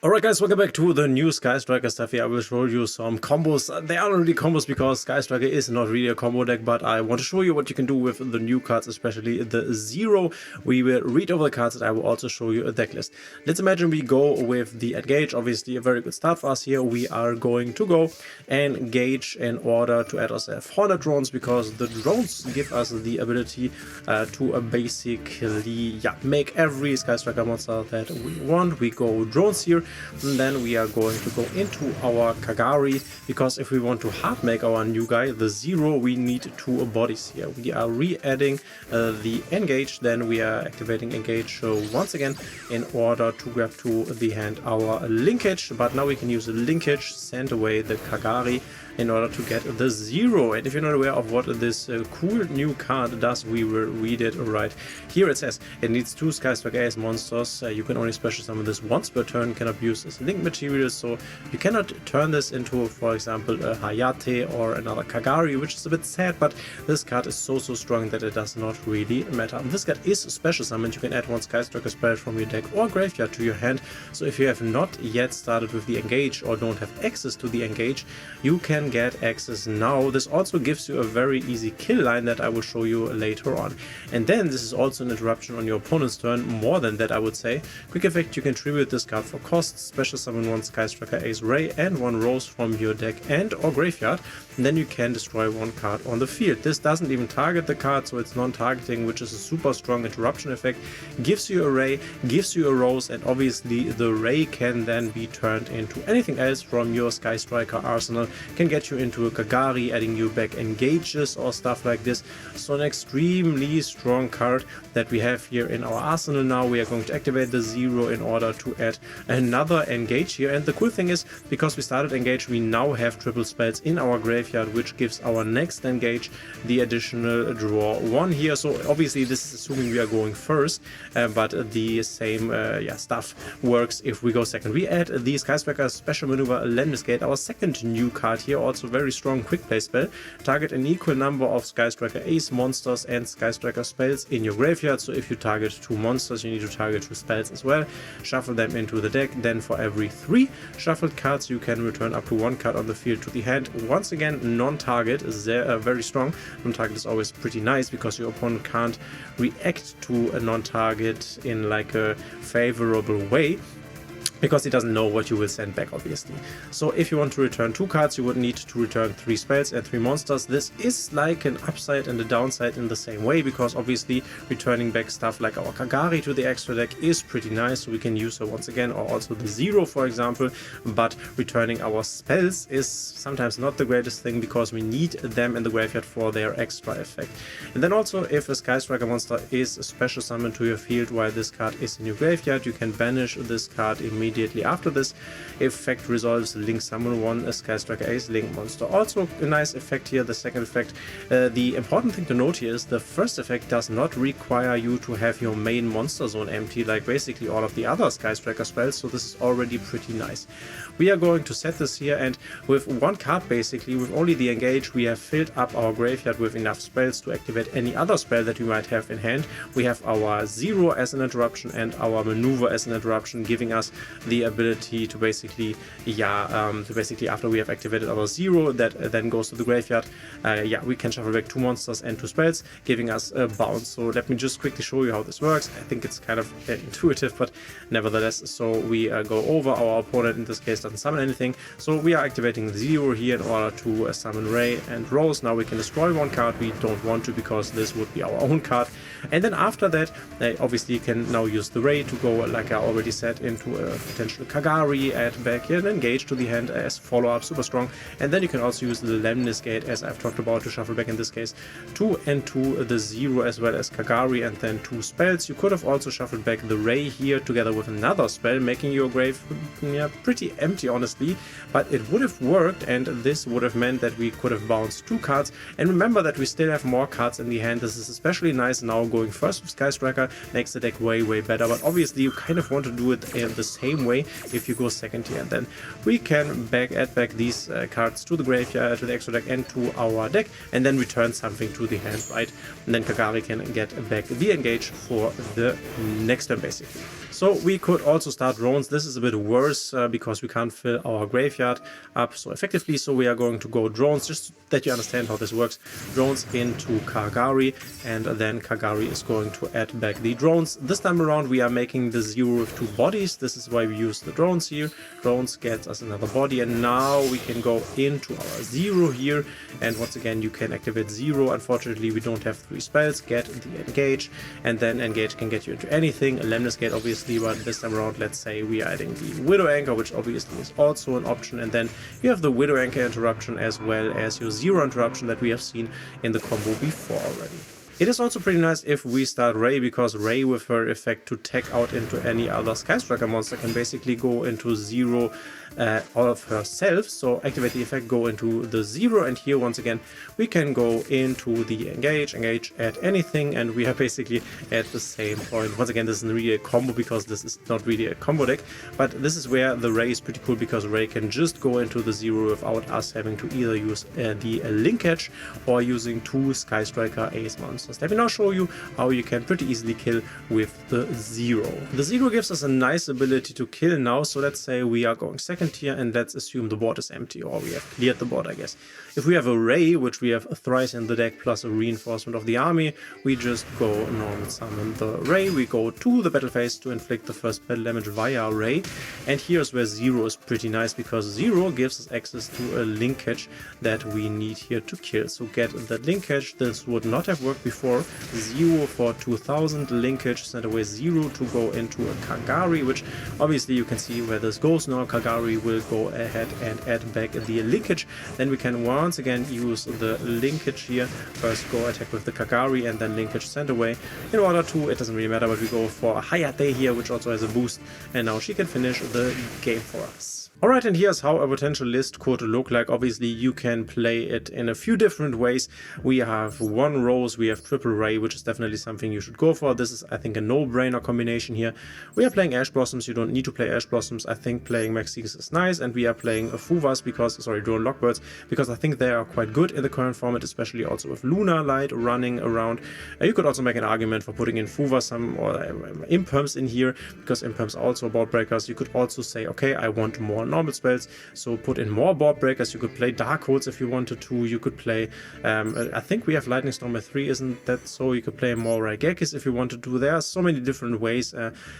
Alright guys, welcome back to the new Sky Striker stuff here. I will show you some combos. They aren't really combos because Sky Striker is not really a combo deck, but I want to show you what you can do with the new cards, especially the Zero. We will read over the cards and I will also show you a deck list. Let's imagine we go with the Engage, obviously a very good start for us here. We are going to go and Engage in order to add ourselves Hornet drones, because the drones give us the ability to basically make every Sky Striker monster that we want. We go drones here. And then we are going to go into our Kagari, because if we want to hard make our new guy, the Zero, we need two bodies here. We are re-adding the Engage, then we are activating Engage once again in order to grab to the hand our Linkage, but now we can use the Linkage, send away the Kagari in order to get the Zero. And if you're not aware of what this cool new card does, we will read it right here. It says it needs two Sky Striker Ace monsters. You can only special summon this once per turn, cannot use as link material, so you cannot turn this into, for example, a Hayate or another Kagari, which is a bit sad, but this card is so strong that it does not really matter. This card is special summoned. You can add one Sky Striker spell from your deck or graveyard to your hand, so if you have not yet started with the Engage or don't have access to the Engage, you can get access now. This also gives you a very easy kill line that I will show you later on. And then this is also an interruption on your opponent's turn. More than that, I would say. Quick effect, you can tribute this card for cost, special summon one Sky Striker Ace Ray and one Rose from your deck and or graveyard, and then you can destroy one card on the field. This doesn't even target the card, so it's non-targeting, which is a super strong interruption effect. Gives you a Ray, gives you a Rose, and obviously the Ray can then be turned into anything else from your Sky Striker arsenal. Can get you into a Kagari, adding you back Engages or stuff like this. So an extremely strong card that we have here in our arsenal. Now we are going to activate the Zero in order to add another Engage here. And the cool thing is, because we started Engage, we now have triple spells in our graveyard, which gives our next Engage the additional draw one here. So obviously this is assuming we are going first, but the same stuff works if we go second. We add the Sky Striker special maneuver Lemnisgate, our second new card here, also very strong quick play spell. Target an equal number of Sky Striker Ace monsters and Sky Striker spells in your graveyard. So if you target two monsters, you need to target two spells as well. Shuffle them into the deck. Then for every 3 shuffled cards, you can return up to 1 card on the field to the hand. Once again, non-target is very strong. Non-target is always pretty nice because your opponent can't react to a non-target in like a favorable way, because he doesn't know what you will send back, obviously. So if you want to return 2 cards, you would need to return 3 spells and 3 monsters. This is like an upside and a downside in the same way, because obviously returning back stuff like our Kagari to the extra deck is pretty nice, so we can use her once again, or also the Zero, for example. But returning our spells is sometimes not the greatest thing, because we need them in the graveyard for their extra effect. And then also, if a Sky Striker monster is special summoned to your field while this card is in your graveyard, you can banish this card immediately after this. Effect resolves link summon one Sky Striker Ace link monster. Also a nice effect here. The second effect, the important thing to note here is the first effect does not require you to have your main monster zone empty like basically all of the other Sky Striker spells, so this is already pretty nice. We are going to set this here, and with 1 card basically, with only the Engage, we have filled up our graveyard with enough spells to activate any other spell that we might have in hand. We have our Zero as an interruption and our maneuver as an interruption, giving us the ability to basically after we have activated our Zero that then goes to the graveyard, we can shuffle back 2 monsters and 2 spells, giving us a bounce. So let me just quickly show you how this works. I think it's kind of intuitive, but nevertheless. So we go over. Our opponent in this case doesn't summon anything, so we are activating the Zero here in order to summon Ray and Rose. Now we can destroy 1 card. We don't want to, because this would be our own card. And then after that, obviously you can now use the Ray to go, like I already said, into a potential Kagari, add back here and Engage to the hand as follow-up, super strong. And then you can also use the Lemnisgate, as I've talked about, to shuffle back in this case 2 and 2 the Zero as well as Kagari, and then 2 spells. You could have also shuffled back the Ray here together with another spell, making your grave pretty empty, honestly, but it would have worked, and this would have meant that we could have bounced 2 cards. And remember that we still have more cards in the hand. This is especially nice now. Going first with Sky Striker makes the deck way better, but obviously you kind of want to do it the same way if you go second here. And then we can add back these cards to the graveyard, to the extra deck, and to our deck, and then return something to the hand, right? And then Kagari can get back the Engage for the next turn, basically. So So we could also start drones. This is a bit worse because we can't fill our graveyard up so effectively. So we are going to go drones, just that you understand how this works. Drones into Kagari, and then Kagari is going to add back the drones. This time around we are making the 0 with 2 bodies. This is why we use the drones here. Drones gets us another body, and now we can go into our 0 here, and once again you can activate 0. Unfortunately we don't have 3 spells. Get the engage, and then engage can get you into anything. Lemnisgate obviously, but this time around let's say we are adding the Widow Anchor, which obviously is also an option, and then you have the Widow Anchor interruption as well as your 0 interruption that we have seen in the combo before already. It is also pretty nice if we start Ray, because Ray with her effect to tech out into any other Sky Striker monster can basically go into 0 all of herself. So activate the effect, go into the 0, and here once again we can go into the engage at anything, and we are basically at the same point. Once again, this isn't really a combo because this is not really a combo deck, but this is where the Ray is pretty cool, because Ray can just go into the 0 without us having to either use the linkage or using 2 Sky Striker Ace monsters. Let me now show you how you can pretty easily kill with the 0. The 0 gives us a nice ability to kill now. So let's say we are going second tier, and let's assume the board is empty, or we have cleared the board, I guess. If we have a Ray, which we have thrice in the deck, plus a reinforcement of the army, we just go normal summon the Ray. We go to the battle phase to inflict the first battle damage via Ray, and here's where 0 is pretty nice, because 0 gives us access to a linkage that we need here to kill. So get the linkage. This would not have worked before. 0 for 2000 linkage, send away 0 to go into a Kagari, which obviously you can see where this goes now. Kagari will go ahead and add back the linkage. Then we can once again use the linkage here. First go attack with the Kagari and then linkage sent away. In order to, it doesn't really matter, but we go for a Hayate here, which also has a boost, and now she can finish the game for us. Alright, and here's how a potential list could look like. Obviously you can play it in a few different ways. We have 1 Rose, we have triple Ray, which is definitely something you should go for. This is, I think, a no-brainer combination here. We are playing Ash Blossoms. You don't need to play Ash Blossoms. I think playing Maxix is nice, and we are playing Fuvas because, sorry, Drone Lockbirds, because I think they are quite good in the current format, especially also with Luna Light running around. You could also make an argument for putting in Fuvas or Imperms in here, because Imperms are also board breakers. You could also say, okay, I want more normal spells, so put in more board breakers. You could play Dark Holes if you wanted to. You could play, I think we have Lightning Storm at 3, isn't that so? You could play more Raigekis if you wanted to. There are so many different ways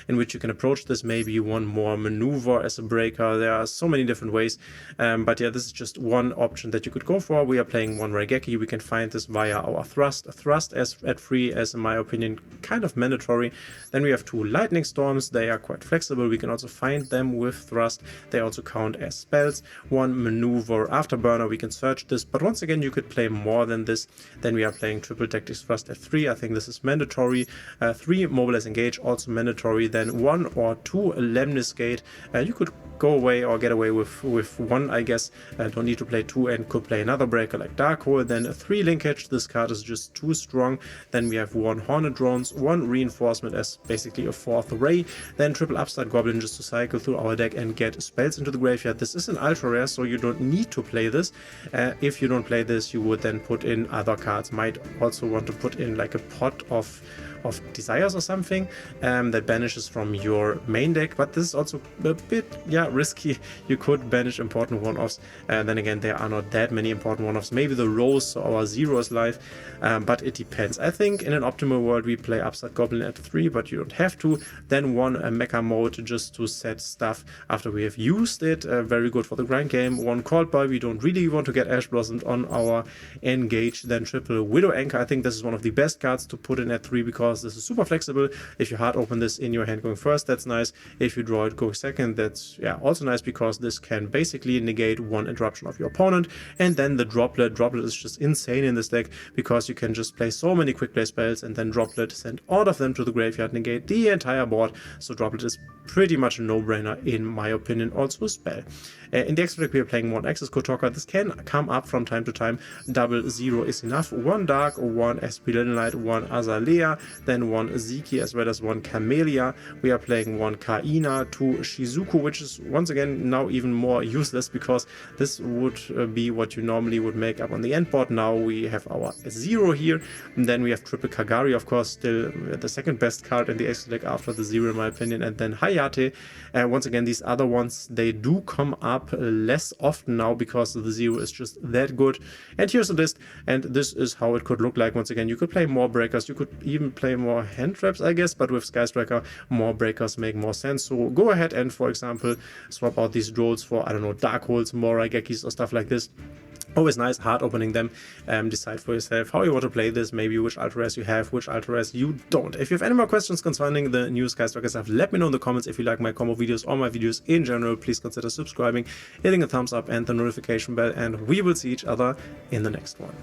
in which you can approach this. Maybe you want more Maneuver as a breaker. There are so many different ways, but yeah, this is just one option that you could go for. We are playing 1 Raigeki. We can find this via our Thrust. Thrust as at 3, as in my opinion, kind of mandatory. Then we have 2 Lightning Storms. They are quite flexible. We can also find them with Thrust. They also count as spells. 1 Maneuver Afterburner. We can search this, but once again you could play more than this. Then we are playing triple Tactics Thrust at 3. I think this is mandatory. 3 Mobilize Engage, also mandatory. Then 1 or 2 Lemnisgate. You could go away or get away with 1, I guess. Don't need to play 2, and could play another breaker like Dark Hole. Then a 3 Linkage. This card is just too strong. Then we have 1 Hornet Drones, 1 Reinforcement as basically a 4th Ray. Then triple Upstart Goblin just to cycle through our deck and get spells into the graveyard. This is an ultra rare, so you don't need to play this. If you don't play this, you would then put in other cards. Might also want to put in like a pot of desires or something that banishes from your main deck, but this is also a bit risky. You could banish important one-offs, and then again there are not that many important one-offs. Maybe the Rose, so our 0 is live, but it depends. I think in an optimal world we play Upstart Goblin at 3, but you don't have to. Then 1 Mecha Mode just to set stuff after we have used it. Very good for the grind game. 1 Called By, we don't really want to get Ash Blossomed on our engage. Then triple Widow Anchor. I think this is one of the best cards to put in at 3 because this is super flexible. If you hard open this in your hand going first, that's nice. If you draw it going second, that's also nice, because this can basically negate 1 interruption of your opponent. And then the Droplet. Droplet is just insane in this deck, because you can just play so many quick play spells and then Droplet, send all of them to the graveyard, negate the entire board. So Droplet is pretty much a no-brainer in my opinion. Also a spell. In the extra deck we are playing 1 Access Code Talker. This can come up from time to time. Double 0 is enough. 1 Dark, 1 SP Light, 1 Azalea, then 1 Ziki as well as 1 Camellia. We are playing 1 Kaina, 2 Shizuku, which is once again now even more useless because this would be what you normally would make up on the end board. Now we have our 0 here, and then we have triple Kagari, of course, still the second best card in the extra deck after the 0 in my opinion, and then Hayate. Once again, these other ones, they do come up less often now because the 0 is just that good. And here's the list, and this is how it could look like. Once again, you could play more breakers, you could even play more hand traps, I guess, but with Sky Striker, more breakers make more sense. So go ahead and, for example, swap out these drones for, I don't know, Dark Holes, more Raigekis or stuff like this. Always nice, hard opening them. Decide for yourself how you want to play this, maybe which Ultra Rares you have, which Ultra Rares you don't. If you have any more questions concerning the new Sky Striker stuff, let me know in the comments. If you like my combo videos or my videos in general, please consider subscribing, hitting a thumbs up and the notification bell, and we will see each other in the next one.